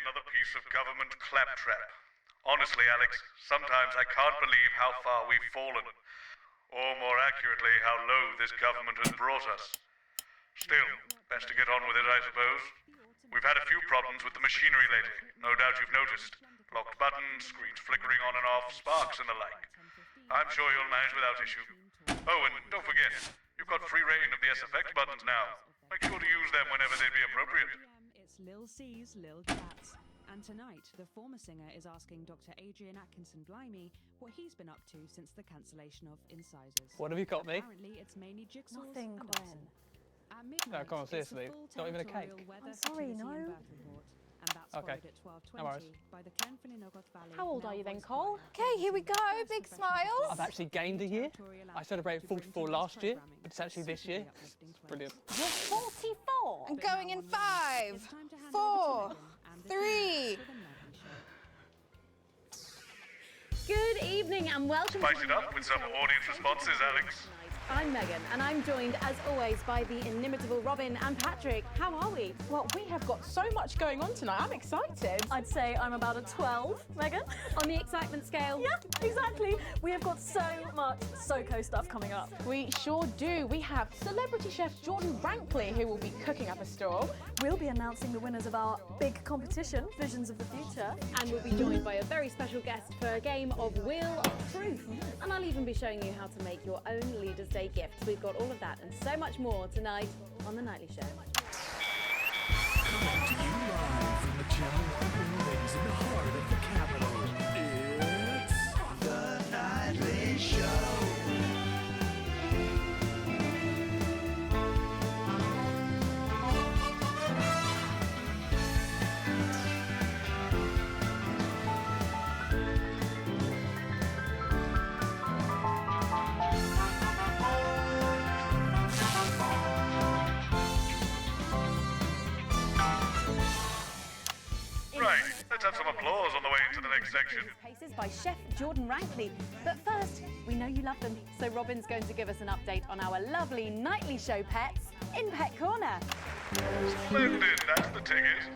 another piece of government claptrap. Honestly, Alex, sometimes I can't believe how far we've fallen. Or more accurately, how low this government has brought us. Still, best to get on with it, I suppose. We've had a few problems with the machinery lately. No doubt you've noticed. Locked buttons, screens flickering on and off, sparks and the like. I'm sure you'll manage without issue. Oh, and don't forget, you've got free reign of the SFX buttons now. Make sure to use them whenever they'd be appropriate. It's Lil C's Lil Cats. And tonight, the former singer is asking Dr. Adrian Atkinson-Blimey what he's been up to since the cancellation of Incisors. What have you got me? Apparently, it's mainly jigsaws Nothing, and Gwen. medicine. At midnight, No, come on, seriously. Not even a cake. I'm sorry, no. And that's Okay. followed at 12:20 No worries. by the Kenfininog Valley. How old are you then, Male Cole? voice choir. Okay, here we go. Big smiles. I've actually gained a year. I celebrated 44 last year, but it's actually this year. Brilliant. You're 44. I'm going in 5, It's time to hand 4, over to Megan and the 3. for the nightly show. Good evening and welcome Spice it up with some audience responses, Alex. I'm Megan and I'm joined as always by the inimitable Robin and Patrick. How are we? Well, we have got so much going on tonight. I'm excited. I'd say I'm about a 12, Megan. On the excitement scale? Yeah, exactly. We have got so much SoCo stuff coming up. We sure do. We have celebrity chef Jordan Rankley, who will be cooking up a storm. We'll be announcing the winners of our big competition, Visions of the Future. And we'll be joined by a very special guest for a game of Wheel of Truth. And I'll even be showing you how to make your own Leaders' Day gift. We've got all of that and so much more tonight on The Nightly Show. Coming to you live from the Channel 1 buildings in the heart of the capital. It's The Nightly Show. Right, let's have some applause on the way into the next section. Paces by Chef Jordan Rankley. But first, we know you love them, so Robin's going to give us an update on our lovely Nightly Show pets in Pet Corner. Splendid, that's the ticket.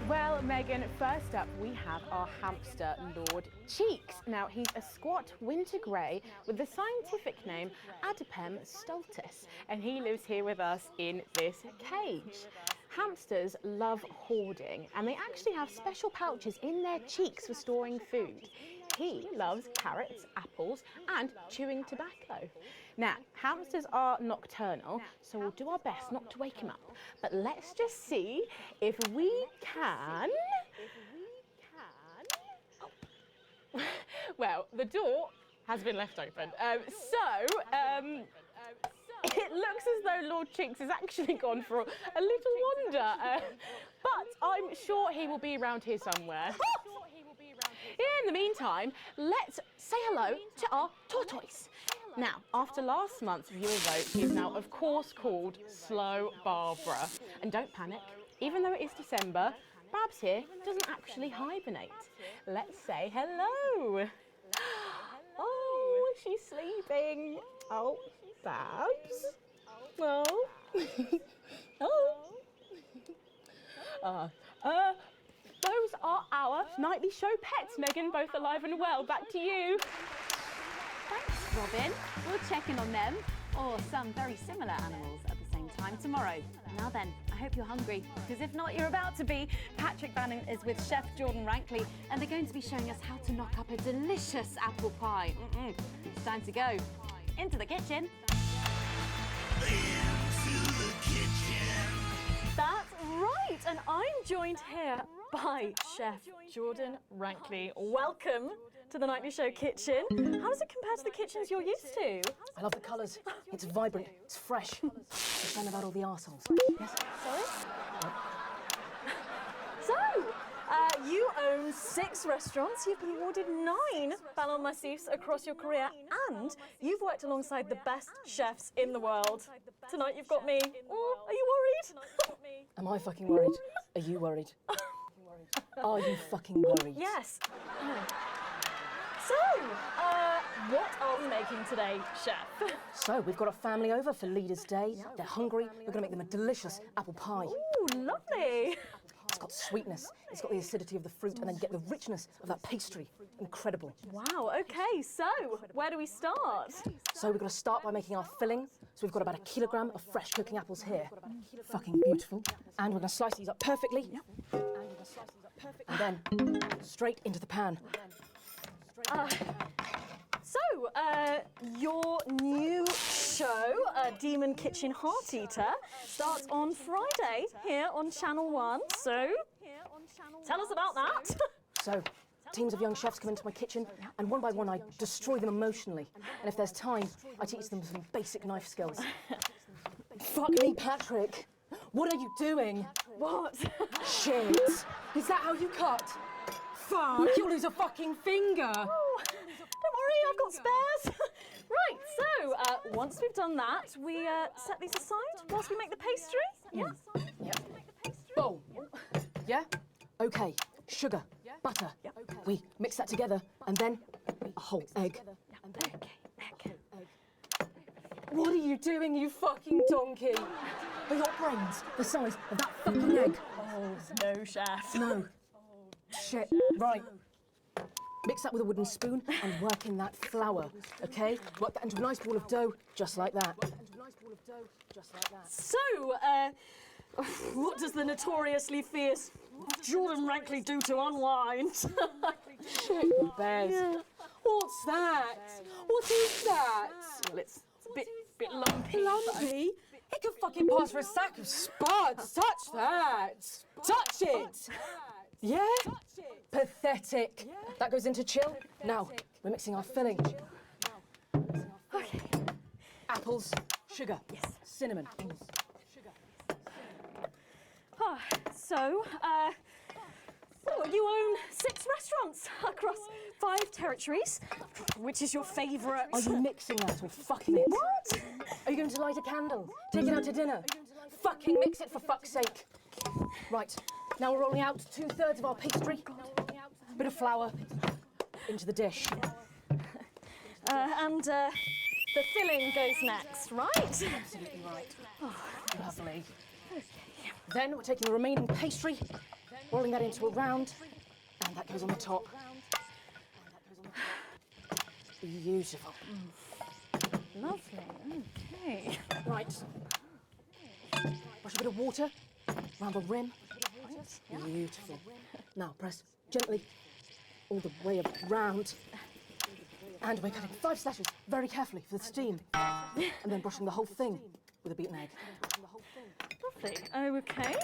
Well, Megan, first up we have our hamster, Lord Cheeks. Now, he's a squat winter grey with the scientific name Adipem stultus, and he lives here with us in this cage. Hamsters love hoarding, and they actually have special pouches in their cheeks for storing food. He loves carrots, apples, and chewing tobacco. Now, hamsters are nocturnal, so we'll do our best not to wake him up. But let's just see if we can... Oh. Well, the door has been left open. It looks as though Lord Cheeks has actually gone for a little wander, but I'm sure he will be around here somewhere. In the meantime, let's say hello to our tortoise. Now, after last month's viewer vote, he's now, of course, called Slow Barbara. And don't panic, even though it is December, Babs here doesn't actually hibernate. Let's say hello. Oh, she's sleeping. Oh, Babs. Oh. Those are our Nightly Show pets, Megan, both alive and well. Back to you. Thanks, Robin. We'll check in on them, or some very similar animals at the same time tomorrow. Now then, I hope you're hungry, because if not, you're about to be. Patrick Bannon is with Chef Jordan Rankley, and they're going to be showing us how to knock up a delicious apple pie. It's time to go into the kitchen. Into the kitchen. That's right, and I'm joined here by Chef Jordan Rankley. Welcome to the Nightly Show kitchen. How does it compare to the kitchens you're used to? I love the colours. It's vibrant. It's fresh. It's fun about all the arseholes. Yes? Sorry? So, you own 6 restaurants, you've been awarded 9 Ballon d'Or across your career, and you've worked alongside the best chefs in the world. Tonight you've got me. Oh, are you worried? Am I fucking worried? Are you worried? Are you fucking worried? Yes. So, what are we making today, chef? So, we've got a family over for Leaders' Day. They're hungry. We're going to make them a delicious apple pie. Ooh, lovely. It's got sweetness, it's got the acidity of the fruit, and then you get the richness of that pastry. Incredible. Wow, okay, so where do we start? So we've got to start by making our filling. So we've got about 1 kilogram of fresh cooking apples here. Fucking beautiful. And we're going to slice these up perfectly. And then straight into the pan. Your new show, Demon Kitchen Heart Eater, starts on Friday here on Channel 1. So, tell us about that. So, teams of young chefs come into my kitchen, and one by one I destroy them emotionally. And if there's time, I teach them some basic knife skills. Fuck me, Patrick. What are you doing? What? Shit. Is that how you cut? Fuck, you'll lose a fucking finger. Oh, don't worry, I've got spares. Right, so once we've done that, we set these aside whilst we make the pastry. Yeah? Yep. Bowl. Yeah? Okay. Sugar. Butter. We mix that together, and then a whole egg. Okay. What are you doing, you fucking donkey? Are your brains the size of that fucking egg? Oh, no, chef. No. Shit. Right. Mix that with a wooden spoon and work in that flour, okay? Work that into a nice ball of dough, just like that. So, what does the notoriously fierce Jordan Rankley do to unwind? Shit, Bez. Yeah. What's that? What is that? Well, it's a bit lumpy. Lumpy? It could fucking pass for a sack of spuds. Touch that. Touch it. Yeah? Pathetic. That goes into chill. Now, we're mixing our filling. Okay. Apples, sugar, cinnamon. So, you own 6 restaurants across 5 territories. Which is your favourite? Are you mixing that or fucking it? What? Are you going to light a candle? Take it out to dinner? Fucking mix it for fuck's sake. Right, now we're rolling out 2/3 of our pastry. A bit of flour into the dish. And the filling goes next, right? Absolutely right. Oh, lovely. Then we're taking the remaining pastry, rolling that into a round, and that goes on the top. Beautiful. Lovely, okay. Right. Brush a bit of water around the rim. Beautiful. Now press gently all the way around. And we're cutting 5 slashes very carefully for the steam. And then brushing the whole thing with a beaten egg. Lovely. Okay.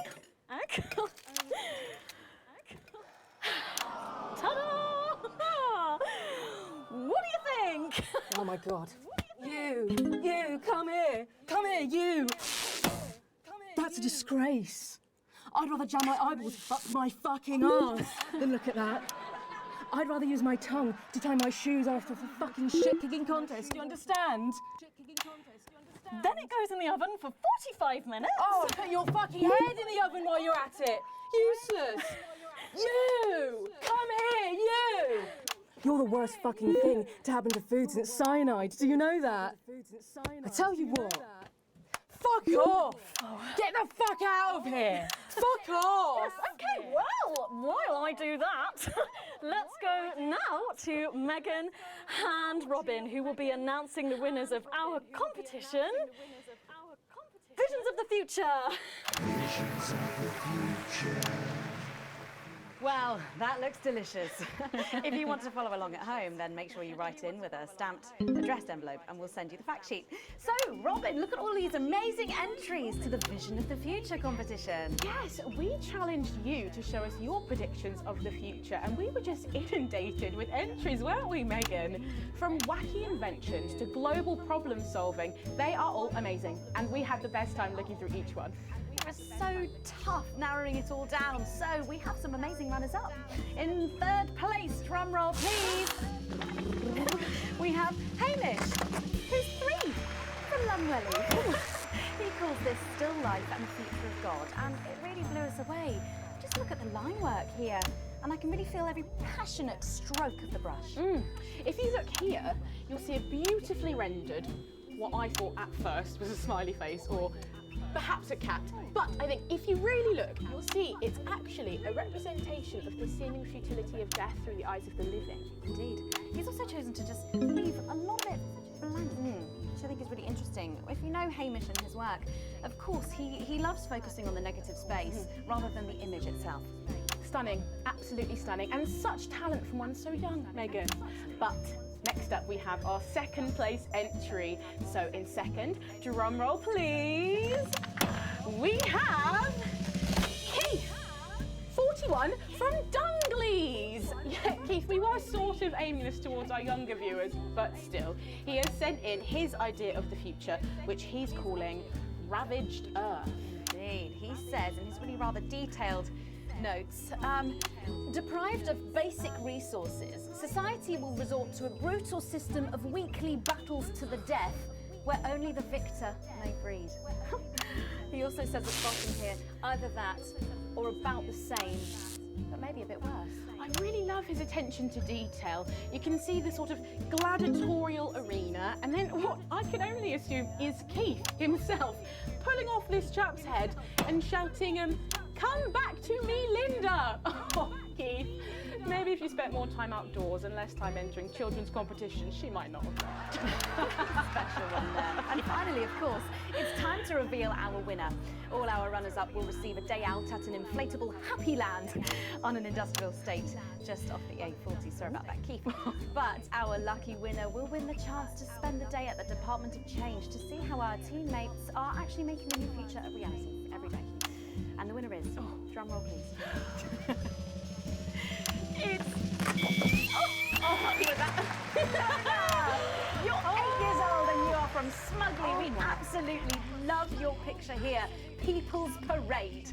Egg. Ta-da! What do you think? Oh my God. You, come here. Come here, you. That's a disgrace. I'd rather jam my eyeballs up my fucking arse than look at that. I'd rather use my tongue to tie my shoes after a fucking shit-kicking contest. Do you understand? Then it goes in the oven for 45 minutes. Oh, put your fucking head in the oven while you're at it. Useless. You! Come here, you! You're the worst fucking thing to happen to food since cyanide. Do you know that? I tell you what. Fuck off! Get the fuck out of here! Fuck off! Yes, okay, well, while I do that, let's go now to Megan and Robin, who will be announcing the winners of our competition. Visions of the Future! Visions of the future. Well, that looks delicious. If you want to follow along at home, then make sure you write in with a stamped addressed envelope and we'll send you the fact sheet. So, Robin, look at all these amazing entries to the Vision of the Future competition. Yes, we challenged you to show us your predictions of the future, and we were just inundated with entries, weren't we, Megan? From wacky inventions to global problem solving, they are all amazing, and we had the best time looking through each one. It was so tough narrowing it all down, so we have some amazing runners-up. In 3rd place, drumroll please, we have Hamish, who's 3 from Lunwelly. He calls this still life and the future of God, and it really blew us away. Just look at the line work here, and I can really feel every passionate stroke of the brush. If you look here, you'll see a beautifully rendered, what I thought at first was a smiley face, or perhaps a cat. But I think if you really look, you'll see it's actually a representation of the seeming futility of death through the eyes of the living. Indeed. He's also chosen to just leave a lot of it blank, which I think is really interesting. If you know Hamish and his work, of course, he loves focusing on the negative space rather than the image itself. Stunning, absolutely stunning, and such talent from one so young, Megan. But next up we have our second place entry. So in second, drum roll please, we have Keith, 41 from Dungleys. Yeah, Keith, we were sort of aiming this towards our younger viewers, but still, he has sent in his idea of the future, which he's calling Ravaged Earth. Indeed, he says in his really rather detailed notes, deprived of basic resources, society will resort to a brutal system of weekly battles to the death where only the victor may breed. He also says at the bottom here, either that or about the same, but maybe a bit worse. I really love his attention to detail. You can see the sort of gladiatorial arena, and then what I can only assume is Keith himself pulling off this chap's head and shouting, "Come back to me, Linda!" Oh, Keith, maybe if you spent more time outdoors and less time entering children's competitions, she might not have. Special one there. And finally, of course, it's time to reveal our winner. All our runners-up will receive a day out at an inflatable Happy Land on an industrial estate just off the A40. Sorry about that, Keith. But our lucky winner will win the chance to spend the day at the Department of Change to see how our teammates are actually making the new future a reality every day. And the winner is, drum roll please. Happy with that. You're 8 years old and you are from Smugly. We absolutely love your picture here. People's Parade.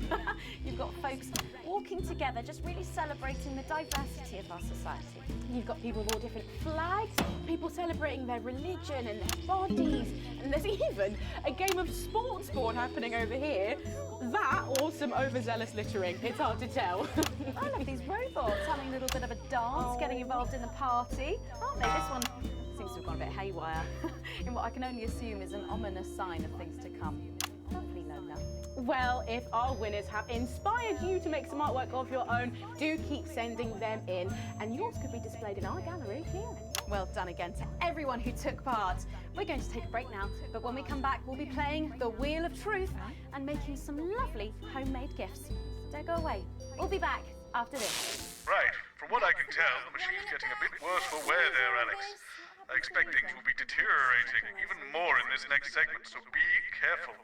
You've got folks walking together, just really celebrating the diversity of our society. You've got people with all different flags, people celebrating their religion and their bodies, and there's even a game of sports board happening over here. That or some overzealous littering, it's hard to tell. I love these robots having a little bit of a dance, getting involved in the party, aren't they? This one seems to have gone a bit haywire in what I can only assume is an ominous sign of things to come. Lovely, Lola. Well, if our winners have inspired you to make some artwork of your own, do keep sending them in, and yours could be displayed in our gallery here. Well done again to everyone who took part. We're going to take a break now, but when we come back, we'll be playing the Wheel of Truth and making some lovely homemade gifts. Don't go away. We'll be back after this. Right, from what I can tell, the machine's getting a bit worse for wear there, Alex. I expect things will be deteriorating even more in this next segment, so be careful.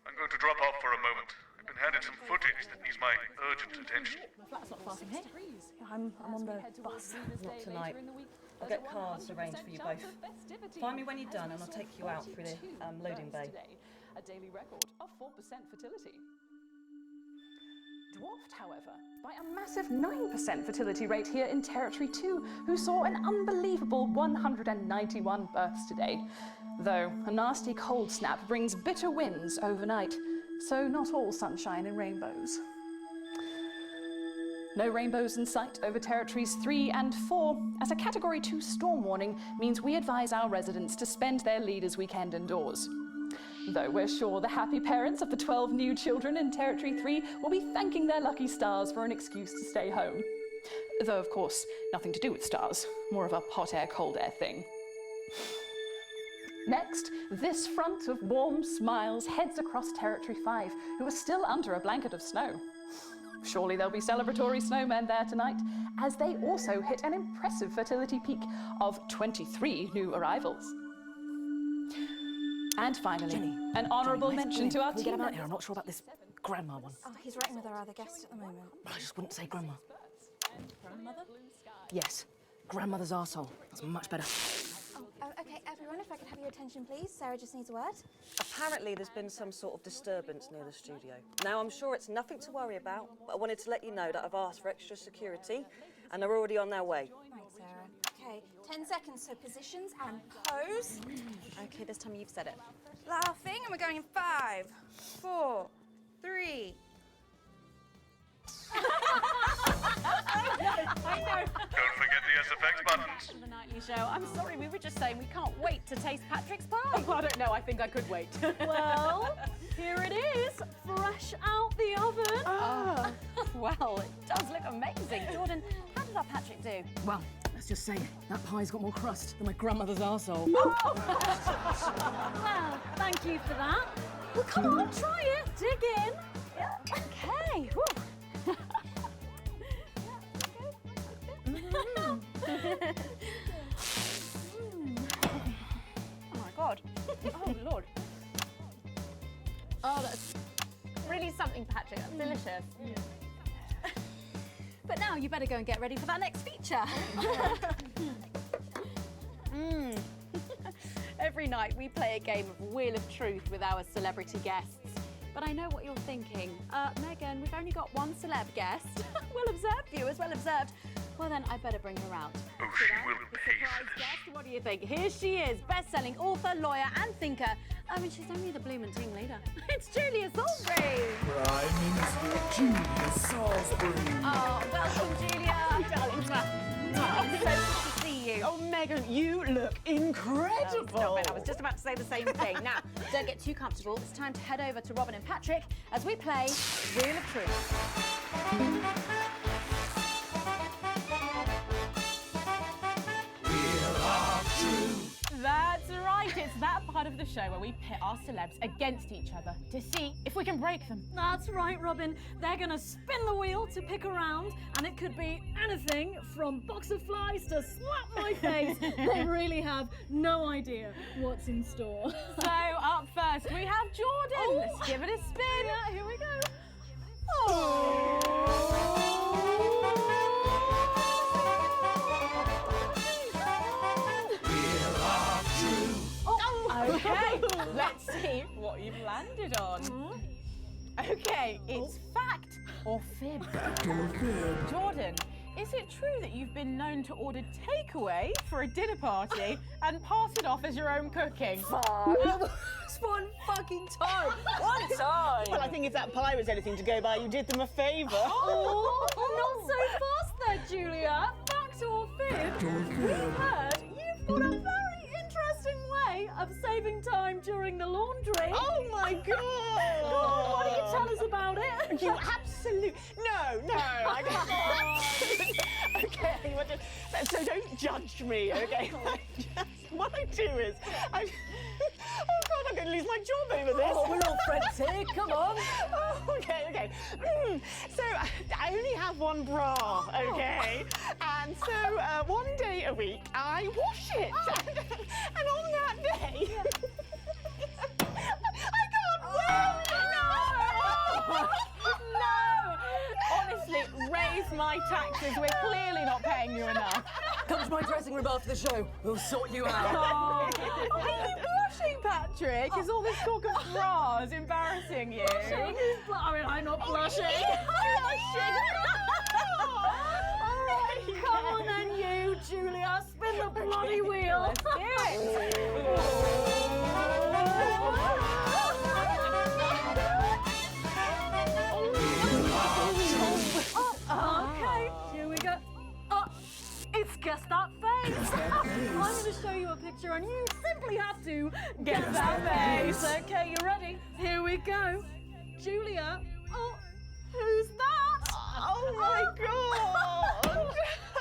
I'm going to drop off for a moment. I've been handed some footage that needs my urgent attention. That's not far from here. I'm on the bus. Not tonight. I'll get cars arranged for you both. Find me when you're done and I'll take you out through the loading bay. A daily record of 4% fertility. Dwarfed, however, by a massive 9% fertility rate here in Territory 2, who saw an unbelievable 191 births today. Though a nasty cold snap brings bitter winds overnight, so not all sunshine and rainbows. No rainbows in sight over Territories 3 and 4, as a Category 2 storm warning means we advise our residents to spend their leaders' weekend indoors. Though we're sure the happy parents of the 12 new children in Territory 3 will be thanking their lucky stars for an excuse to stay home. Though, of course, nothing to do with stars, more of a hot air, cold air thing. Next, this front of warm smiles heads across Territory 5, who are still under a blanket of snow. Surely there'll be celebratory snowmen there tonight, as they also hit an impressive fertility peak of 23 new arrivals. And finally, Jenny, an honourable mention to our Can we get team. him out here? I'm not sure about this grandma one. Oh, he's writing with our other guest at the moment. I just wouldn't say grandma. Grandmother? Yes, grandmother's arsehole. That's much better. Oh, okay, everyone, if I could have your attention, please. Sarah just needs a word. Apparently there's been some sort of disturbance near the studio. Now, I'm sure it's nothing to worry about, but I wanted to let you know that I've asked for extra security and they're already on their way. Right, Sarah. Okay, 10 seconds, so positions and pose. Okay, this time you've said it. Laughing, and we're going in 5, 4, 3. I know. Don't forget the SFX buttons. The nightly show. I'm sorry, we were just saying we can't wait to taste Patrick's pie? Oh, I don't know. I think I could wait. Well, here it is, fresh out the oven. Oh, well, it does look amazing. Jordan, how did our Patrick do? Well, let's just say that pie's got more crust than my grandmother's arsehole. Well, thank you for that. Well, come on, try it. Dig in. Yeah. Okay. Whew. Oh my God. Oh Lord. Oh, that's really something, Patrick. That's delicious. But now you better go and get ready for that next feature. Every night we play a game of Wheel of Truth with our celebrity guests. But I know what you're thinking. Megan, we've only got one celeb guest. Well observed, viewers, well observed. Well then, I better bring her out. Oh, she will pay for Surprise guest, what do you think? Here she is, best-selling author, lawyer and thinker. I mean, she's only the blooming team leader. It's Julia Salisbury. Prime Minister Julia Salisbury. Oh, welcome, Julia. Darling, so good to see you. Oh, Megan, you look incredible. Oh, stop it. I was just about to say the same thing. Now, don't get too comfortable. It's time to head over to Robin and Patrick as we play Wheel of Truth. That's right. It's that part of the show where we pit our celebs against each other to see if we can break them. That's right, Robin. They're going to spin the wheel to pick a round, and it could be anything from box of flies to slap my face. They really have no idea what's in store. So up first we have Jordan. Oh. Let's give it a spin. Yeah, here we go. Okay, let's see what you've landed on. Okay, it's fact or fib. Fact or fib? Jordan, is it true that you've been known to order takeaway for a dinner party and pass it off as your own cooking? It's one fucking time. One time. Well, I think if that pie was anything to go by, you did them a favour. Oh, not so fast there, Julia. Fact or fib? Fact or We fib? heard you've got a very interesting way of saving time during the laundry. Oh my God! Go on, why don't you tell us about it? You absolute no, I don't. Okay, so don't judge me, okay? What I do is oh God, I'm going to lose my job over this. Oh, we're not friends here. Come on. Oh, okay. So I only have one bra, okay? And so one day a week I wash it, and on that day I can't wear it. No! Honestly, raise my taxes. We're clearly not paying you enough. Come to my dressing room after the show. We'll sort you out. Are you blushing, Patrick? Is all this talk of bras embarrassing you? I'm not blushing. Come on then, you, Julia. Spin the bloody wheel. Let's do it. Okay, here we go. It's Guess That Face. I'm going to show you a picture and you simply have to guess that face. Okay, you ready? Here we go. Julia. Oh, who's that? Oh my God!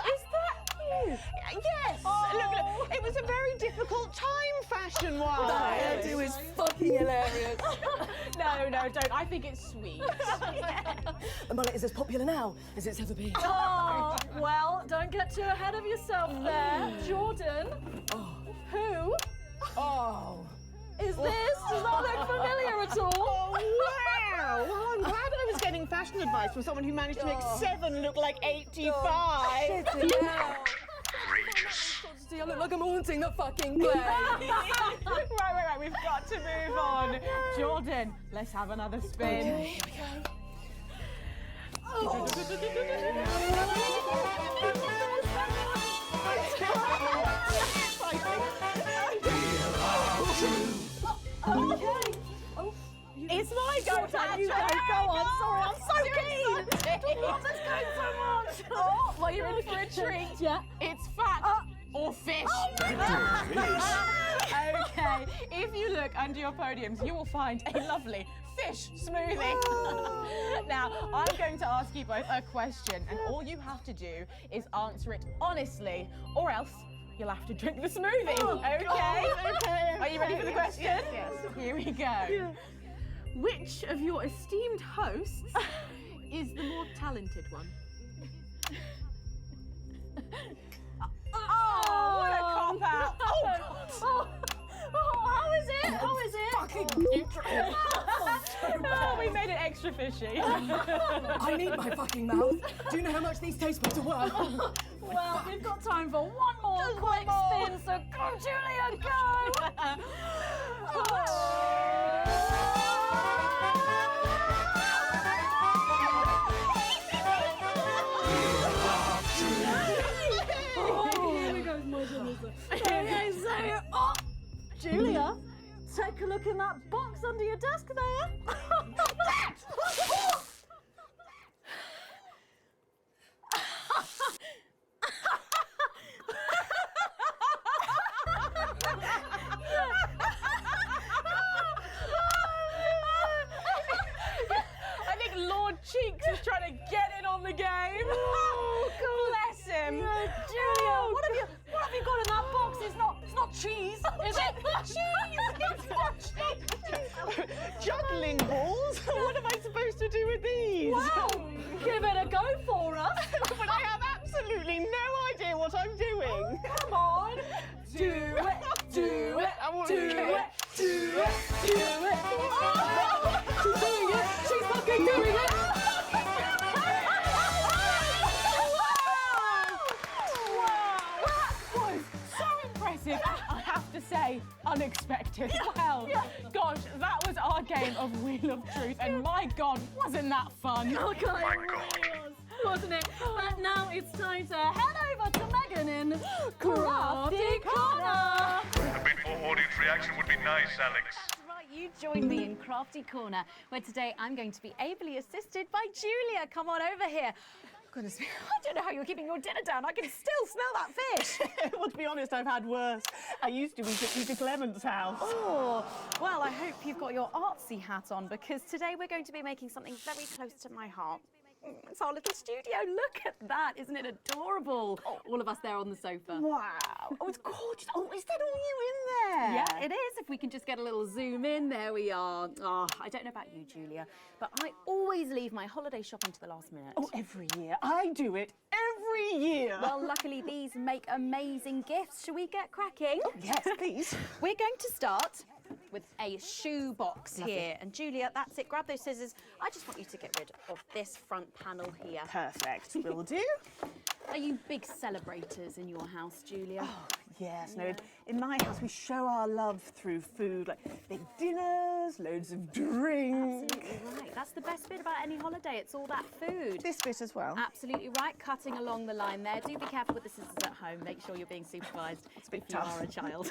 Is that you? Yes. Look, it was a very difficult time fashion-wise. That hairdo is fucking hilarious. No, don't. I think it's sweet. The mullet is as popular now as it's ever been. Oh, well, don't get too ahead of yourself there. Jordan, who is this? Does that look familiar at all? Oh, wow! Well, I'm glad I was getting fashion advice from someone who managed to make 7 look like 85. outrageous. I look like I'm haunting the fucking place. Right. We've got to move on. Jordan, let's have another spin. Okay, here we It's my go, Patrick. You go on. Sorry, I'm so keen. Love this game so much. Oh, well, you're in for a treat. Yeah. It's fact or fish. Fact or fish? If you look under your podiums, you will find a lovely fish smoothie. Now, I'm going to ask you both a question, and all you have to do is answer it honestly, or else you'll have to drink the smoothie. Okay? Are you ready for the question? Yes. Here we go. Yeah. Which of your esteemed hosts is the more talented one? Oh, what a cop-out. Oh, God. How is it? How is it? Fucking neutral. Oh, we made it extra fishy. I need my fucking mouth. Do you know how much these taste buds are worth? Well, we've got time for one more quick spin, so go, Julia, go! Okay, so, Julia, take a look in that box under your desk there. I think Lord Cheeks is trying to get in on the game. Oh, bless him. Julia, what have you got in that box? It's not cheese, is it? Cheese! It's not cheese! Juggling balls? What am I supposed to do with these? Well, give it a go for us. But I have absolutely no idea what I'm doing. Come on. Do it, do it, do it, do it, do it. Oh! She's doing it. She's fucking doing it. I have to say, unexpected. Well, gosh, that was our game of Wheel of Truth, and my God, wasn't that fun? Oh, God, it really was, wasn't it? But now it's time to head over to Megan in Crafty Corner. A bit more audience reaction would be nice, Alex. That's right, you join me in Crafty Corner, where today I'm going to be ably assisted by Julia. Come on over here. Goodness me, I don't know how you're keeping your dinner down. I can still smell that fish. Well, to be honest, I've had worse. I used to eat at Peter Clement's house. Oh, well, I hope you've got your artsy hat on, because today we're going to be making something very close to my heart. It's our little studio. Look at that. Isn't it adorable? All of us there on the sofa. Wow. Oh, it's gorgeous. Oh, is that all you in there? Yeah, it is. If we can just get a little zoom in, there we are. Oh, I don't know about you, Julia, but I always leave my holiday shopping to the last minute. Oh, every year. I do it every year. Well, luckily these make amazing gifts. Shall we get cracking? Oh, yes, please. We're going to start with a shoe box here. And Julia, that's it. Grab those scissors. I just want you to get rid of this front panel here. Perfect. Will do. Are you big celebrators in your house, Julia? Oh, yes. No, in my house we show our love through food, like big dinners, loads of drink. Absolutely right. That's the best bit about any holiday. It's all that food. This bit as well. Absolutely right. Cutting along the line there. Do be careful with the scissors at home. Make sure you're being supervised if you are a child.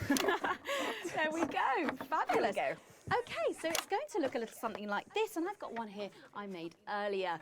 There we go. Fabulous. There we go. Okay, so it's going to look a little something like this, and I've got one here I made earlier.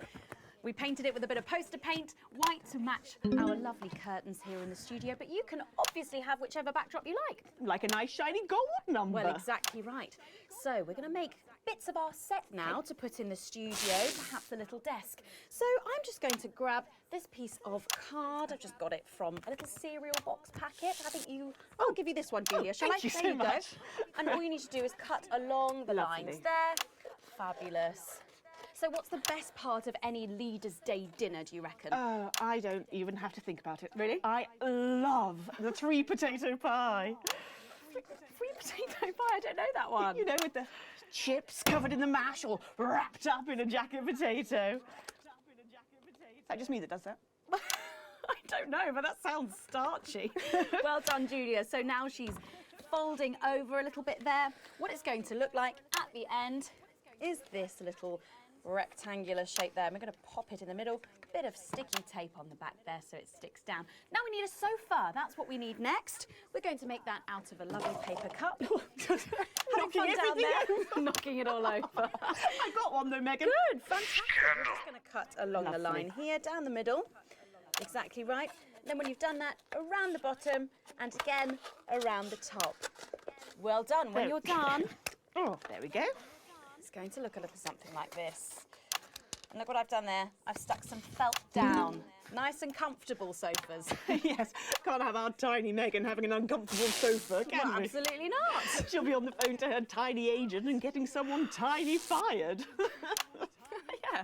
We painted it with a bit of poster paint, white to match our lovely curtains here in the studio, but you can obviously have whichever backdrop you like. Like a nice shiny gold number. Well, exactly right. So we're going to make bits of our set now to put in the studio, perhaps a little desk. So I'm just going to grab this piece of card. I've just got it from a little cereal box packet. I think I'll give you this one, Julia. Shall I? Thank you there so you much. Go. And all you need to do is cut along the lines there. Fabulous. So what's the best part of any Leaders' Day dinner, do you reckon? I don't even have to think about it. Really? I love the 3 potato pie. 3 potato pie? I don't know that one. You know, with the chips covered in the mash or wrapped up in a jacket potato. Is that just me that does that? I don't know, but that sounds starchy. Well done, Julia. So now she's folding over a little bit there. What it's going to look like at the end is this little rectangular shape there. And we're going to pop it in the middle. Bit of sticky tape on the back there so it sticks down. Now we need a sofa. That's what we need next. We're going to make that out of a lovely paper cup. Knocking down there. over. Knocking it all over. I got one though, Megan. Good, fantastic. I'm just going to cut along the line here, down the middle. Exactly right. Then when you've done that, around the bottom and again around the top. Well done. When you're done, Oh, there we go. it's going to look a little something like this. And look what I've done there. I've stuck some felt down. Nice and comfortable sofas. Yes, can't have our tiny Megan having an uncomfortable sofa, can Well, we? absolutely not. She'll be on the phone to her tiny agent and getting someone tiny fired. Yeah.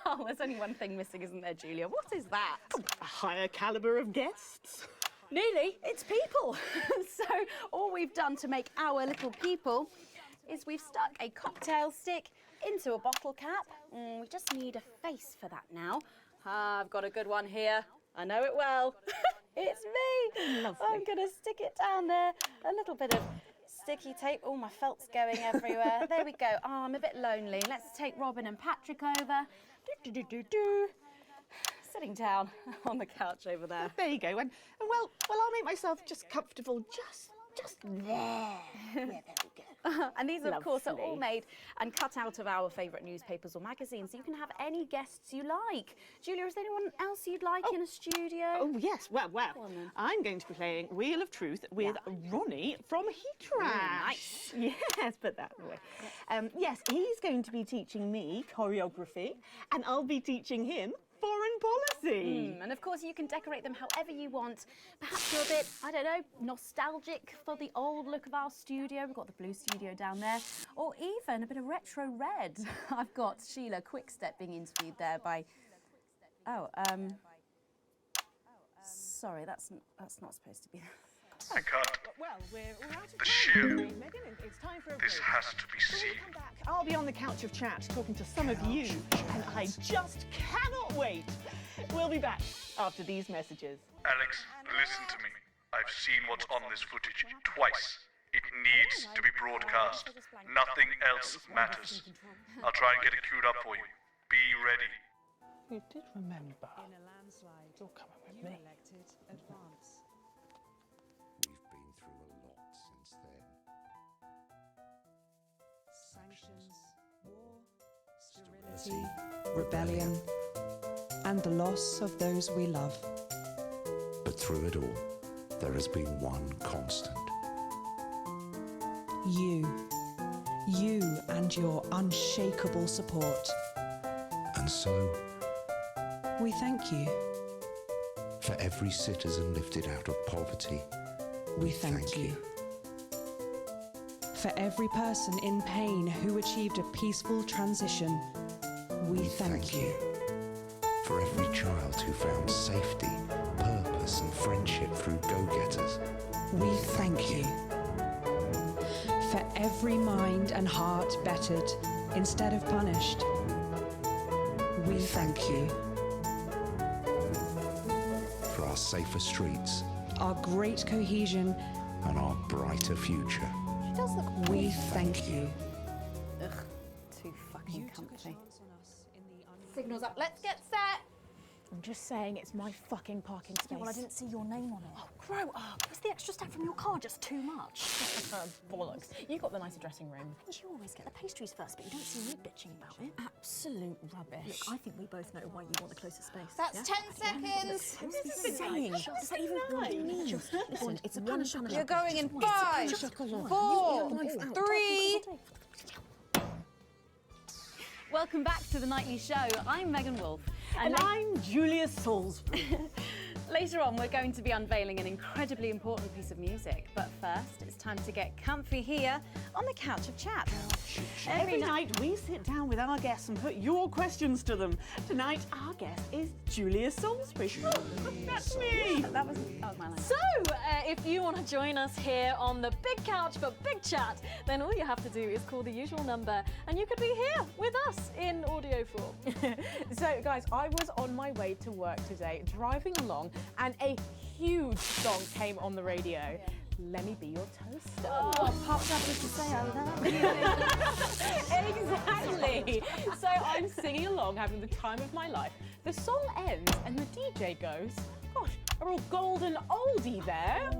Well, there's only one thing missing, isn't there, Julia? What is that? A higher calibre of guests. Nearly. It's people. So all we've done to make our little people is we've stuck a cocktail stick into a bottle cap. We just need a face for that now. I've got a good one here. I know it well. It's me. Lovely. I'm going to stick it down there. A little bit of sticky tape. Oh, my felt's going everywhere. There we go. Oh, I'm a bit lonely. Let's take Robin and Patrick over. Sitting down on the couch over there. There you go. And well, I'll make myself just comfortable, just there. Yeah, there we go. And these, of course, are all Lovely. made and cut out of our favourite newspapers or magazines. So you can have any guests you like. Julia, is there anyone else you'd like in a studio? Oh, yes. Well, Go on then. I'm going to be playing Wheel of Truth with Ronnie from Heat Rash. Nice. Yes, put that away. Yes, he's going to be teaching me choreography, and I'll be teaching him foreign policy. And of course, you can decorate them however you want. Perhaps you're a bit, I don't know, nostalgic for the old look of our studio. We've got the blue studio down there. Or even a bit of retro red. I've got Sheila Quickstep being interviewed there by... Sorry, that's not supposed to be... I can't. Well, we're out of The sheer. Megan, it's time for a This break. has to be When we seen. come back, I'll be on the couch of chat talking to some of you, and I just cannot wait. We'll be back after these messages. Alex, listen to me. I've seen what's on this footage twice. It needs to be broadcast. Nothing else matters. I'll try and get it queued up for you. Be ready. You did remember. In a landslide, You're coming with you me. elected Advance. We've been through a lot since then. Sanctions, war, sterility, rebellion, and the loss of those we love. But through it all, there has been one constant. You and your unshakable support. And so, We thank you. for every citizen lifted out of poverty, We thank you. For every person in pain who achieved a peaceful transition, we thank you. For every child who found safety, purpose and friendship through go-getters, We thank you. For every mind and heart bettered instead of punished, we thank you. for our safer streets Our great cohesion, and our brighter future. She does look we thank you. Ugh, too fucking comfy. Signals up. Let's get set. I'm just saying it's my fucking parking space. Yeah, well, I didn't see your name on it. Oh, grow up. Was the extra step from your car just too much? Bollocks. You got the nicer dressing room. You always get the pastries first, but you don't see me bitching about it. Absolute rubbish. Look, I think we both know why you want the closer space. That's 10 seconds. Saying. Does that even what you mean? Just listen, it's a punishment. You're going in 5, 4, 3. Welcome back to the Nightly Show. I'm Megan Wolfe. And I'm Julia Salisbury. Later on, we're going to be unveiling an incredibly important piece of music. But first, it's time to get comfy here on the Couch of Chat. Every night we sit down with our guests and put your questions to them. Tonight, our guest is Julia Salisbury. That's me. That was my line. So, if you want to join us here on the big couch for big chat, then all you have to do is call the usual number and you could be here with us in audio form. So, guys, I was on my way to work today, driving along, and a huge song came on the radio. Let me be your toaster. Oh, popped up just to say I love you. Exactly. So I'm singing along, having the time of my life. The song ends, and the DJ goes, "Gosh, a real golden oldie there."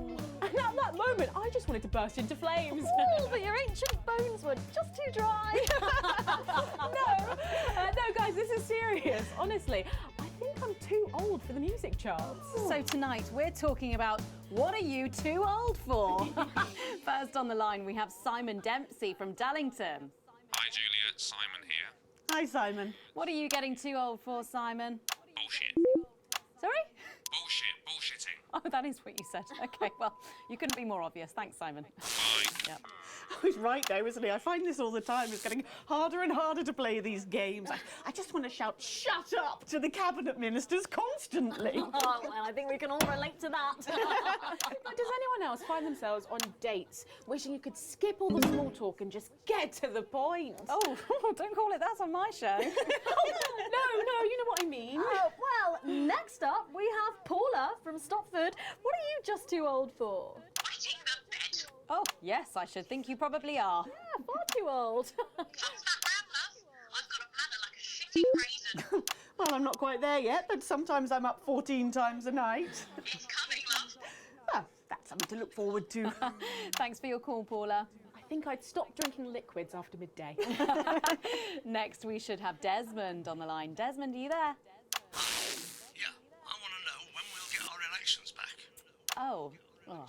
And at that moment, I just wanted to burst into flames. Oh, but your ancient bones were just too dry. No, guys, this is serious. Honestly, I think I'm too old for the music charts. So tonight we're talking about what are you too old for? First on the line we have Simon Dempsey from Dallington. Hi Julia, Simon here. Hi Simon. What are you getting too old for, Simon? Bullshit. Sorry? Bullshitting. Oh, that is what you said. Okay, well, you couldn't be more obvious. Thanks, Simon. Bye. Yep. Oh, he's right though, isn't he? I find this all the time. It's getting harder and harder to play these games. I just want to shout, shut up, to the cabinet ministers constantly. Oh, well, I think we can all relate to that. Does anyone else find themselves on dates wishing you could skip all the small talk and just get to the point? Oh, don't call it that on my show. No, you know what I mean. Well, next up we have Paula from Stopford. What are you just too old for? Wetting the bed. Oh, yes, I should think you probably are. Yeah, far too old. Pass that round, love. I've got a bladder like a shitty raisin. Well, I'm not quite there yet, but sometimes I'm up 14 times a night. It's coming, love. Well, that's something to look forward to. Thanks for your call, Paula. I think I'd stop drinking liquids after midday. Next, we should have Desmond on the line. Desmond, are you there? Yeah, I want to know when we'll get our elections back. Oh,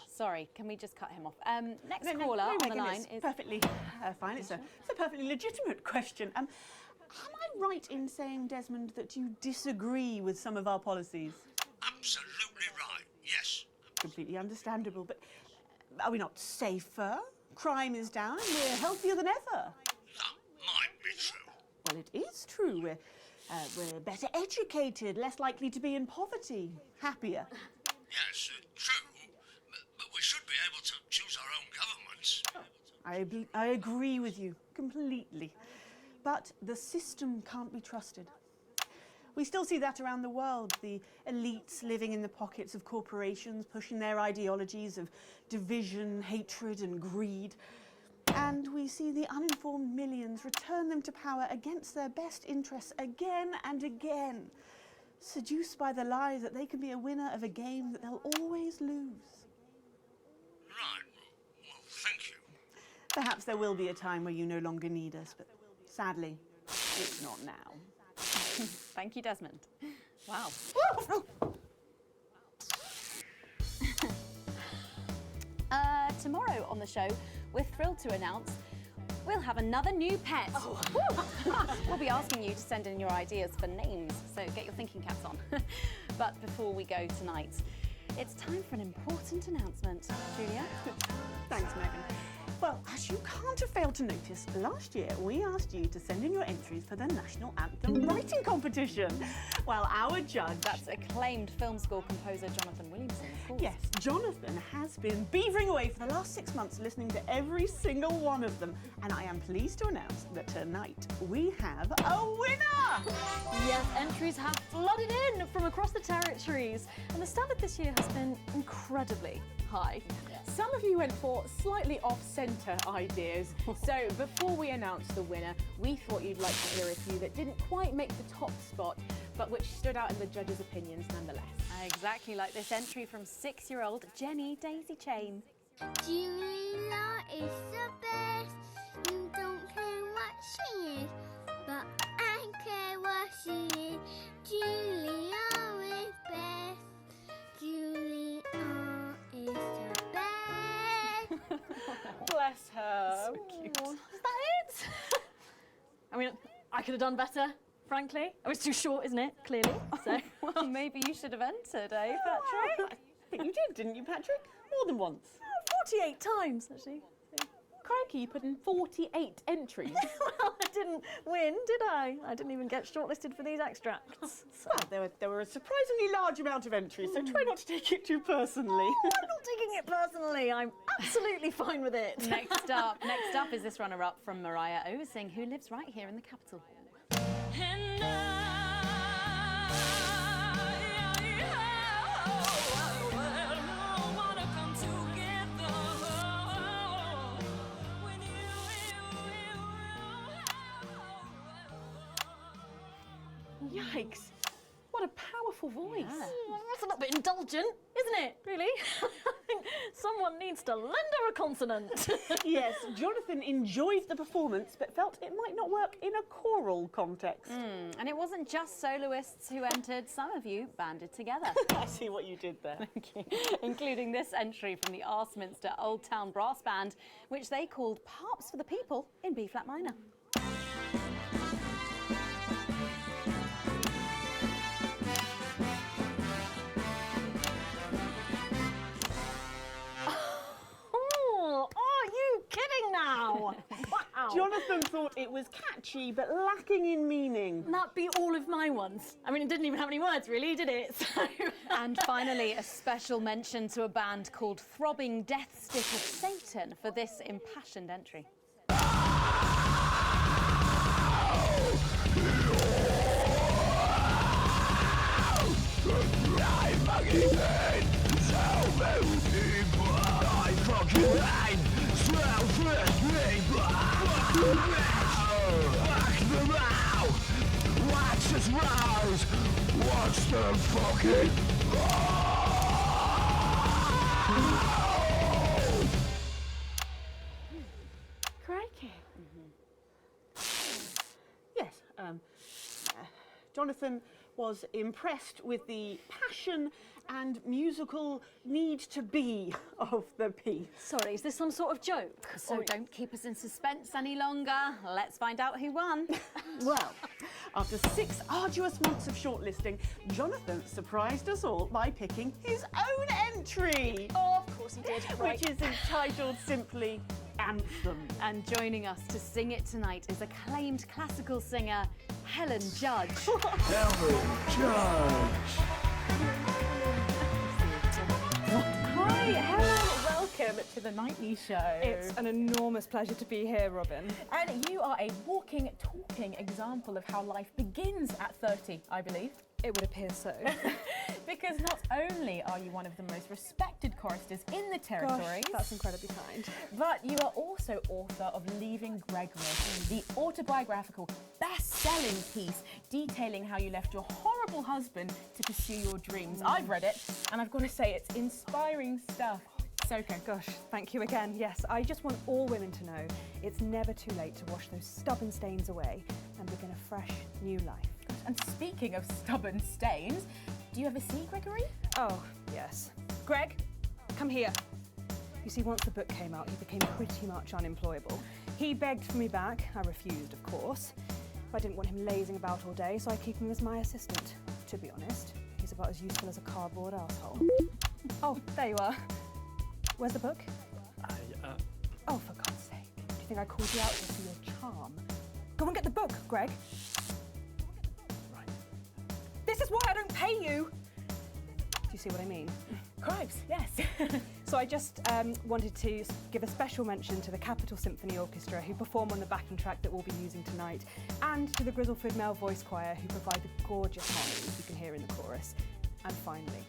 sorry. Can we just cut him off? Next caller on the Megan, line it's is... perfectly fine. It's a perfectly legitimate question. Am I right in saying, Desmond, that you disagree with some of our policies? Absolutely right, yes. Completely understandable, but are we not safer? Crime is down and we're healthier than ever. That might be true. Well, it is true. We're better educated, less likely to be in poverty, happier. Yes, true. But we should be able to choose our own governments. I agree with you completely. But the system can't be trusted. We still see that around the world, the elites living in the pockets of corporations, pushing their ideologies of division, hatred and greed. And we see the uninformed millions return them to power against their best interests again and again, seduced by the lie that they can be a winner of a game that they'll always lose. Right, well, thank you. Perhaps there will be a time where you no longer need us, but sadly, it's not now. Thank you, Desmond. Wow. Tomorrow on the show, we're thrilled to announce we'll have another new pet. Oh. We'll be asking you to send in your ideas for names, so get your thinking caps on. But before we go tonight, it's time for an important announcement. Julia? Thanks, Megan. Well, as you can't have failed to notice, last year we asked you to send in your entries for the National Anthem writing competition. Well, our judge... That's acclaimed film score composer Jonathan Williamson, of course. Yes, Jonathan has been beavering away for the last 6 months listening to every single one of them. And I am pleased to announce that tonight we have a winner! Yes, entries have flooded in from across the territories. And the standard this year has been incredibly high. Some of you went for slightly off-centre ideas. So before we announce the winner, we thought you'd like to hear a few that didn't quite make the top spot, but which stood out in the judges' opinions nonetheless. Exactly like this entry from 6-year-old Jenny Daisy Chain. Julia is the best. You don't care what she is, but I care what she is. Julia is best. Julia is the best. Bless her. So cute. Is that it? I mean, I could have done better, frankly. Oh, it's too short, isn't it? Clearly. So. Well, maybe you should have entered, eh, Patrick? But you did, didn't you, Patrick? More than once. 48 times, actually. Crikey, you put in 48 entries. Well, I didn't win, did I? I didn't even get shortlisted for these extracts. So. Well, there were a surprisingly large amount of entries, so try not to take it too personally. Oh, I'm not taking it personally. I'm absolutely fine with it. Next up is this runner-up from Mariah Oversing, who lives right here in the capital. Yikes. What a powerful voice. Yeah. That's a little bit indulgent, isn't it, really? I think Someone needs to lend her a consonant. Yes, Jonathan enjoyed the performance but felt it might not work in a choral context. And it wasn't just soloists who entered. Some of you banded together. I see what you did there. Including this entry from the Arseminster Old Town Brass Band, which they called Harps for the People in B-flat minor. Are you kidding now? Wow. Jonathan thought it was catchy but lacking in meaning. That'd be all of my ones. I mean, it didn't even have any words, really, did it? So... And finally, a special mention to a band called Throbbing Death Stick of Satan for this impassioned entry. Watch us rise! Watch them fucking Crikey. Yes, Jonathan was impressed with the passion and musical need to be of the piece. Sorry, is this some sort of joke? So don't keep us in suspense any longer. Let's find out who won. Well, after 6 arduous months of shortlisting, Jonathan surprised us all by picking his own entry. Oh, of course he did. Which is entitled simply Anthem. And joining us to sing it tonight is acclaimed classical singer Helen Judge. Helen Judge! Hi, Helen. Welcome to the Nightly Show. It's an enormous pleasure to be here, Robin. And you are a walking, talking example of how life begins at 30, I believe. It would appear so. Because not only are you one of the most respected choristers in the territories, Gosh, that's incredibly kind. but you are also author of Leaving Gregory, the autobiographical best-selling piece detailing how you left your horrible husband to pursue your dreams. I've read it, and I've got to say it's inspiring stuff. So good. Gosh, thank you again. Yes, I just want all women to know it's never too late to wash those stubborn stains away and begin a fresh, new life. And speaking of stubborn stains, do you ever see Gregory? Oh, yes. Greg, come here. You see, once the book came out, he became pretty much unemployable. He begged for me back. I refused, of course. I didn't want him lazing about all day, so I keep him as my assistant. To be honest, he's about as useful as a cardboard asshole. Oh, there you are. Where's the book? Oh, for God's sake. Do you think I called you out here for your charm? Go and get the book, Greg. Right. This is why I don't pay you! Do you see what I mean? Cripes, yes. So I just wanted to give a special mention to the Capitol Symphony Orchestra, who perform on the backing track that we'll be using tonight, and to the Grizzleford Male Voice Choir, who provide the gorgeous harmonies you can hear in the chorus. And finally,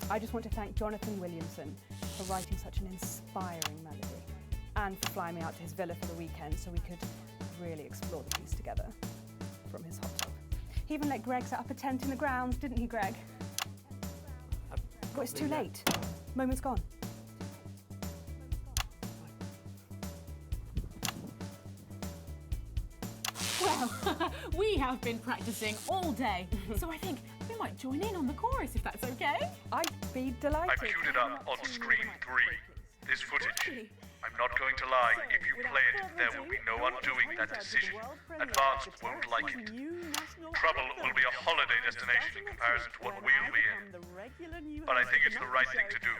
I just want to thank Jonathan Williamson for writing such an inspiring melody, and for flying me out to his villa for the weekend so we could really explore the piece together from his hot tub. He even let Greg set up a tent in the grounds, didn't he, Greg? But it's too late. Moment's gone. Well, we have been practicing all day, so I think we might join in on the chorus if that's okay. I'd be delighted. I've queued it up on screen 3. This footage, I'm not going to lie, if you play it, there will be no undoing that decision. Advanced won't like it. Trouble will be a holiday destination in comparison to what we'll be in. But I think it's the right thing to do.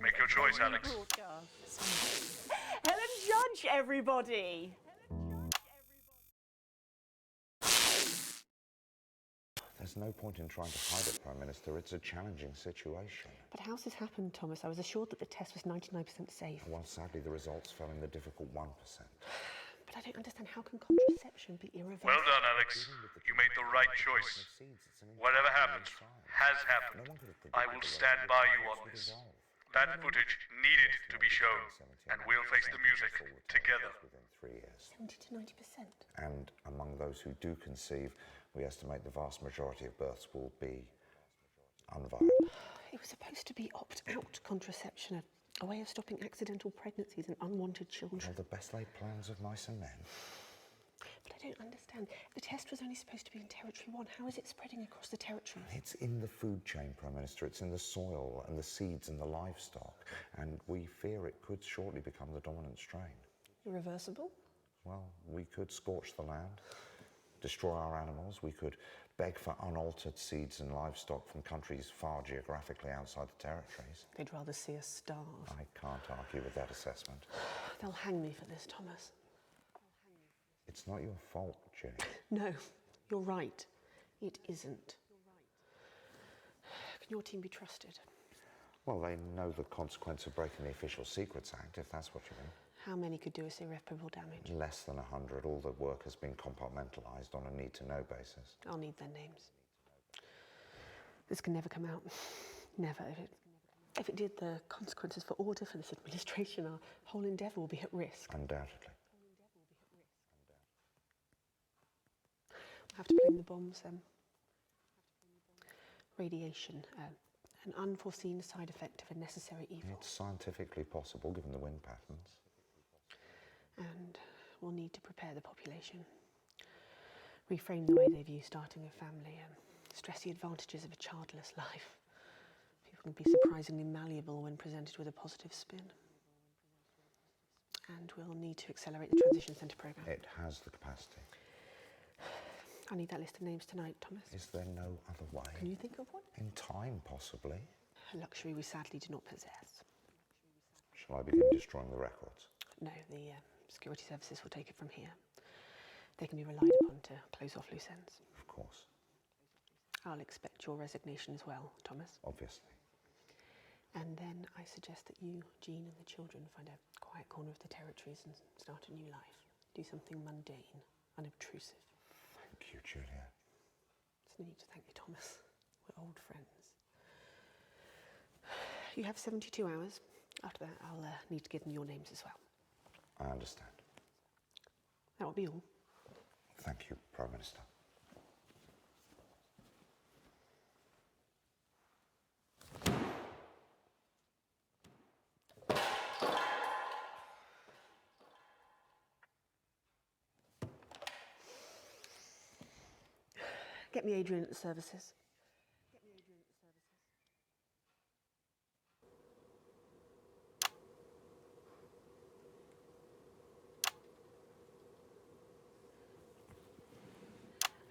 Make your choice, Alex. Helen Judge, everybody! There's no point in trying to hide it, Prime Minister. It's a challenging situation. But how's this happened, Thomas? I was assured that the test was 99% safe. Well, sadly, the results fell in the difficult 1%. But I don't understand, how can contraception be irreversible? Well done, Alex. You made the right choice. Whatever happens, has happened. I will stand by you on this. That footage needed to be shown, and we'll face the music together. Within 3 years. 70 to 90%. And among those who do conceive, we estimate the vast majority of births will be unviable. It was supposed to be opt-out contraception, a way of stopping accidental pregnancies and unwanted children. Well, the best laid plans of mice and men. But I don't understand. The test was only supposed to be in Territory 1. How is it spreading across the territories? It's in the food chain, Prime Minister. It's in the soil and the seeds and the livestock. And we fear it could shortly become the dominant strain. Irreversible? Well, we could scorch the land, destroy our animals. We could beg for unaltered seeds and livestock from countries far geographically outside the territories. They'd rather see us starve. I can't argue with that assessment. They'll hang me for this, Thomas. It's not your fault, Jenny. No, you're right. It isn't. Can your team be trusted? Well, they know the consequence of breaking the Official Secrets Act, if that's what you mean. How many could do us irreparable damage? Less than 100. All the work has been compartmentalised on a need-to-know basis. I'll need their names. This can never come out. Never. If it did, the consequences for order for this administration, our whole endeavour will be at risk. Undoubtedly. We'll have to blame the bombs, radiation, an unforeseen side effect of a necessary evil. It's scientifically possible, given the wind patterns. And we'll need to prepare the population. Reframe the way they view starting a family, stress the advantages of a childless life. People can be surprisingly malleable when presented with a positive spin. And we'll need to accelerate the transition centre programme. It has the capacity. I need that list of names tonight, Thomas. Is there no other way? Can you think of one? In time, possibly. A luxury we sadly do not possess. Shall I begin destroying the records? No, the security services will take it from here. They can be relied upon to close off loose ends. Of course. I'll expect your resignation as well, Thomas. Obviously. And then I suggest that you, Jean, and the children find a quiet corner of the territories and start a new life. Do something mundane, unobtrusive. Thank you, Julia. There's no need to thank me, Thomas. We're old friends. You have 72 hours. After that, I'll need to give them your names as well. I understand. That will be all. Thank you, Prime Minister. Get me Adrian at the services.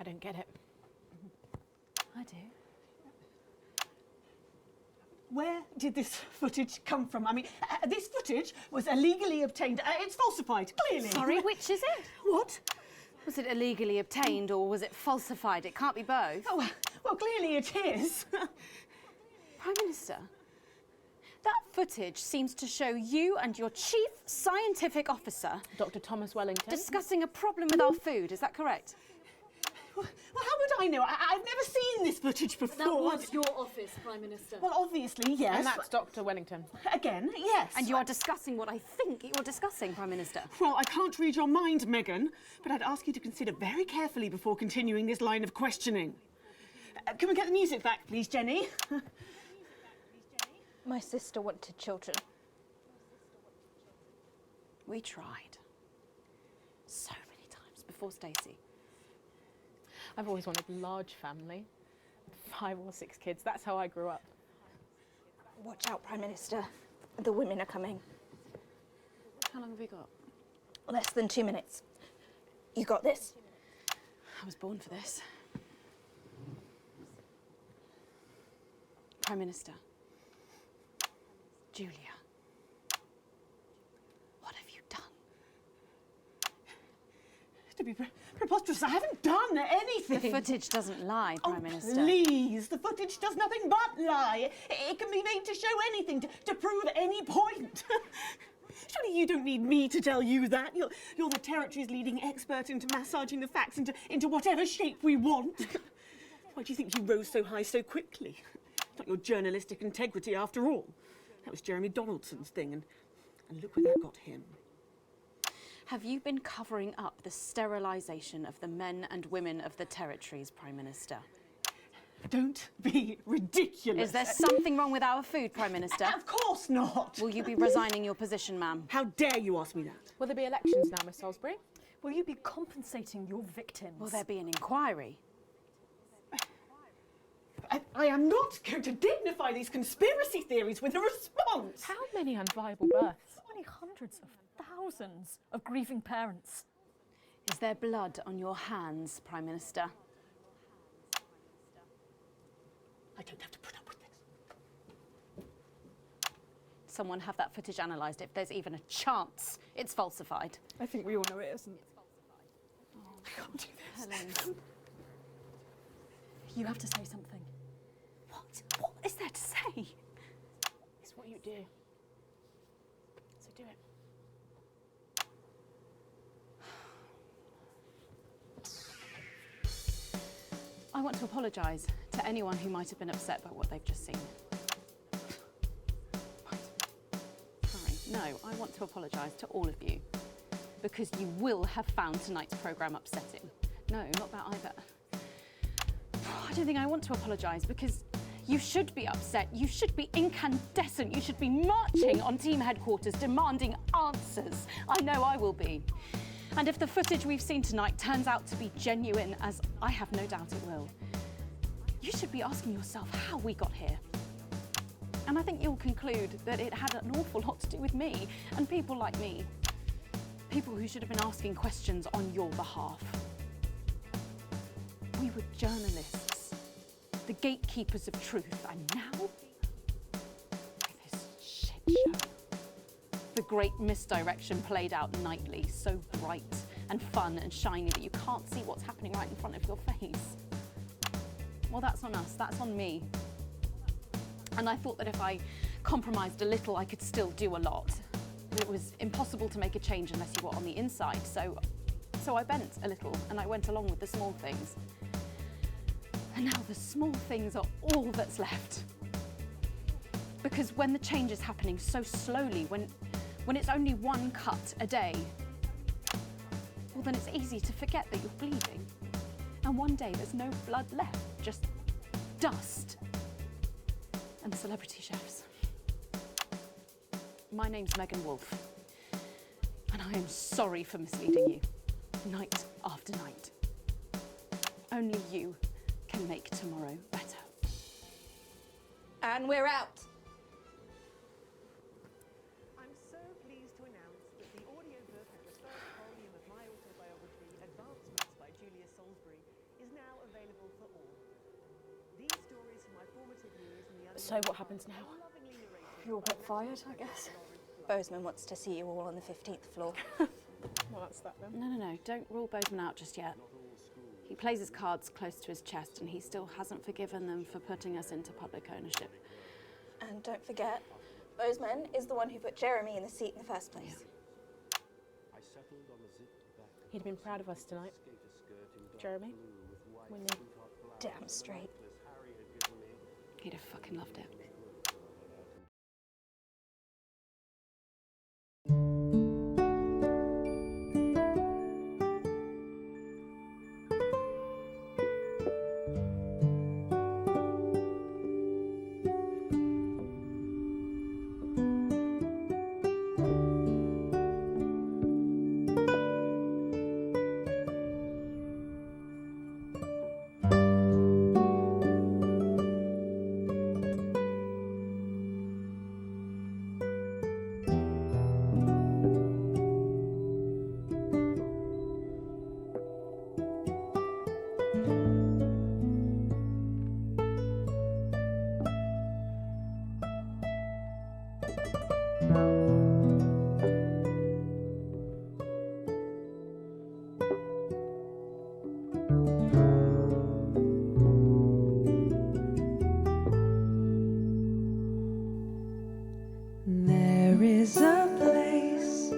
I don't get it. I do. Where did this footage come from? I mean, this footage was illegally obtained. It's falsified, clearly. Sorry, which is it? What? Was it illegally obtained or was it falsified? It can't be both. Oh, well, clearly it is. Prime Minister, that footage seems to show you and your chief scientific officer, Dr. Thomas Wellington, discussing a problem with our food. Is that correct? Well, how would I know? I've never seen this footage before. That was your office, Prime Minister. Well, obviously, yes. And that's Dr. Wellington. Again, yes. And you're discussing what I think you're discussing, Prime Minister. Well, I can't read your mind, Megan, but I'd ask you to consider very carefully before continuing this line of questioning. Can we get the music back, please, Jenny? My sister wanted children. We tried. So many times before Stacey. I've always wanted a large family. 5 or 6 kids. That's how I grew up. Watch out, Prime Minister. The women are coming. How long have we got? Less than 2 minutes. You got this? I was born for this. Prime Minister. Julia. What have you done? To be preposterous, I haven't done anything. The footage doesn't lie, Prime Minister. Please, the footage does nothing but lie. It can be made to show anything, to prove any point. Surely you don't need me to tell you that. You're the territory's leading expert into massaging the facts into whatever shape we want. Why do you think you rose so high so quickly? It's not your journalistic integrity after all. That was Jeremy Donaldson's thing, and look where that got him. Have you been covering up the sterilisation of the men and women of the territories, Prime Minister? Don't be ridiculous. Is there something wrong with our food, Prime Minister? Of course not. Will you be resigning your position, ma'am? How dare you ask me that? Will there be elections now, Miss Salisbury? Will you be compensating your victims? Will there be an inquiry? I am not going to dignify these conspiracy theories with a response. How many unviable births? So many hundreds of thousands of grieving parents. Is there blood on your hands, Prime Minister? I don't have to put up with this. Someone have that footage analysed if there's even a chance it's falsified. I think we all know it isn't. I can't do this. Helen. You have to say something. What is there to say? It's what you do. So do it. I want to apologise to anyone who might have been upset by what they've just seen. Sorry, no, I want to apologise to all of you because you will have found tonight's programme upsetting. No, not that either. I don't think I want to apologise because you should be upset, you should be incandescent, you should be marching on team headquarters demanding answers. I know I will be. And if the footage we've seen tonight turns out to be genuine, as I have no doubt it will, you should be asking yourself how we got here. And I think you'll conclude that it had an awful lot to do with me and people like me. People who should have been asking questions on your behalf. We were journalists, the gatekeepers of truth, and now, this shit show. The great misdirection played out nightly, so bright and fun and shiny that you can't see what's happening right in front of your face. Well, that's on us, that's on me. And I thought that if I compromised a little, I could still do a lot. But it was impossible to make a change unless you were on the inside, so I bent a little and I went along with the small things. And now the small things are all that's left. Because when the change is happening so slowly, when it's only one cut a day, well then it's easy to forget that you're bleeding. And one day there's no blood left, just dust and celebrity chefs. My name's Megan Wolfe, and I am sorry for misleading you, night after night. Only you can make tomorrow better. And we're out. I'm so pleased to announce that the audiobook of the first volume of my autobiography, Advancements by Julia Salisbury, is now available for all. These stories from my formative years in the So what happens now? You'll get fired, I guess. Bozeman wants to see you all on the 15th floor. Well, that's that then. No, don't rule Bozeman out just yet. He plays his cards close to his chest and he still hasn't forgiven them for putting us into public ownership. And don't forget, Bozeman is the one who put Jeremy in the seat in the first place. He'd have been proud of us tonight. Jeremy, wouldn't he? Damn straight. He'd have fucking loved it. There is a place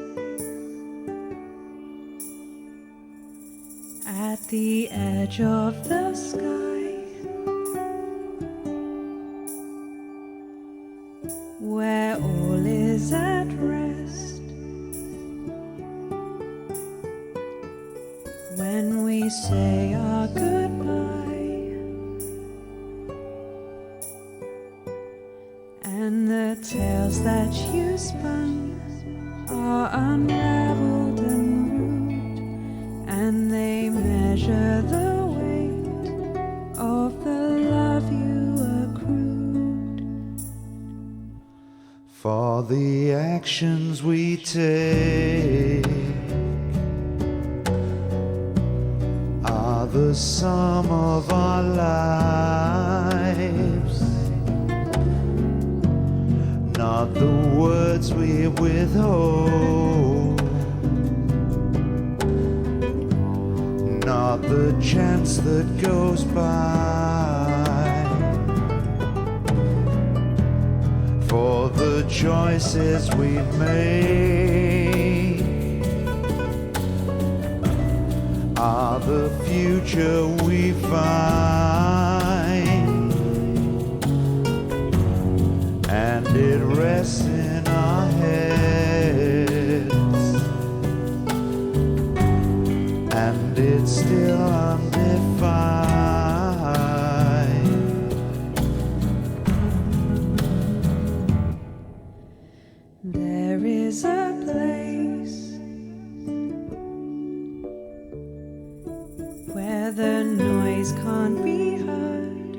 at the edge of the sky where all is at rest when we say our goodbye. spun are unraveled and rude, and they measure the weight of the love you accrued. For the actions we take are the sum of our lives, not the words we withhold, not the chance that goes by. For the choices we make are the future we find, and it rests in our heads, and it's still undefined. There is a place where the noise can't be heard,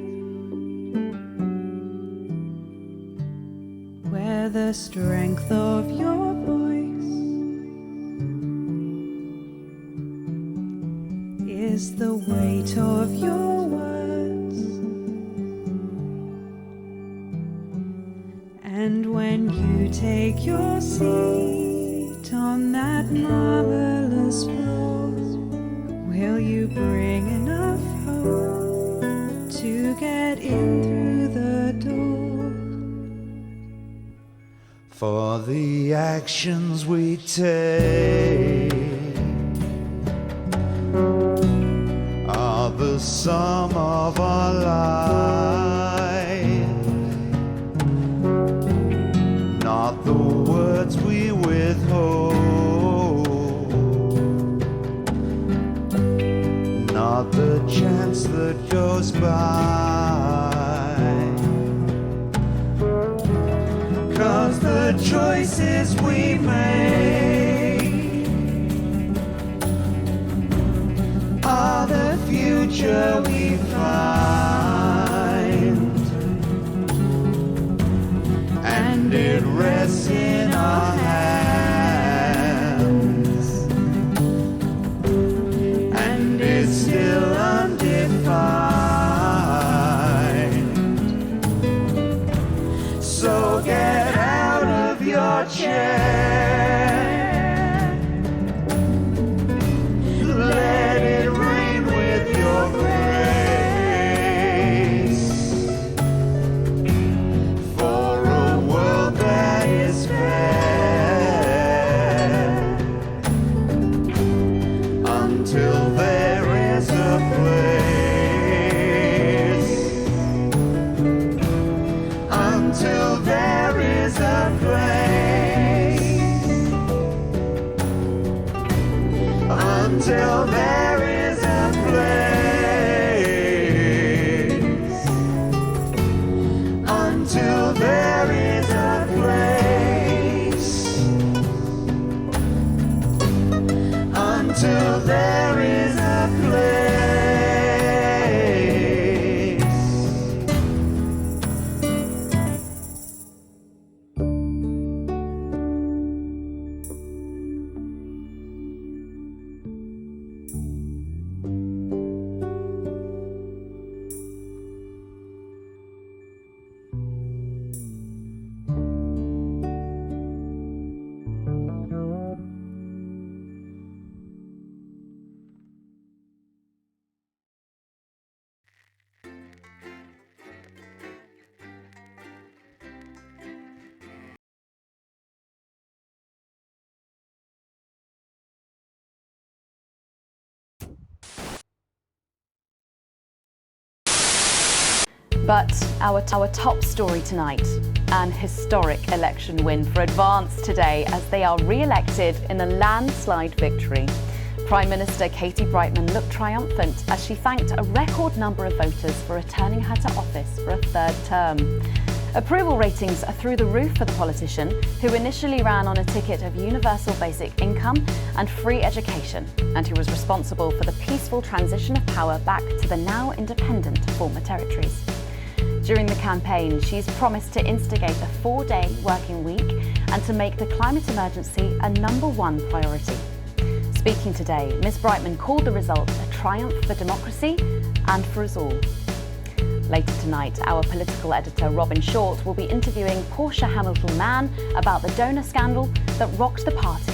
where the strength of your voice is the weight of your words. And when you take your seat on that marvelous floor, will you bring enough hope to get in through the door? For the actions we take are the sum of our lives, not the words we withhold, not the chance that goes by. 'Cause the choices we make are the future we find, and it rests in our hands, and it's still undefined. So get out of your chair, let it rain with your grace, for a world that is fair, until there is a place, until there is a place, until there is a place, until there is a place, until there is a place. But our top story tonight, an historic election win for Advance today as they are re-elected in a landslide victory. Prime Minister Katie Brightman looked triumphant as she thanked a record number of voters for returning her to office for a third term. Approval ratings are through the roof for the politician, who initially ran on a ticket of universal basic income and free education, and who was responsible for the peaceful transition of power back to the now independent former territories. During the campaign, she's promised to instigate a 4-day working week and to make the climate emergency a #1 priority. Speaking today, Ms Brightman called the result a triumph for democracy and for us all. Later tonight, our political editor Robin Short will be interviewing Portia Hamilton-Mann about the donor scandal that rocked the party.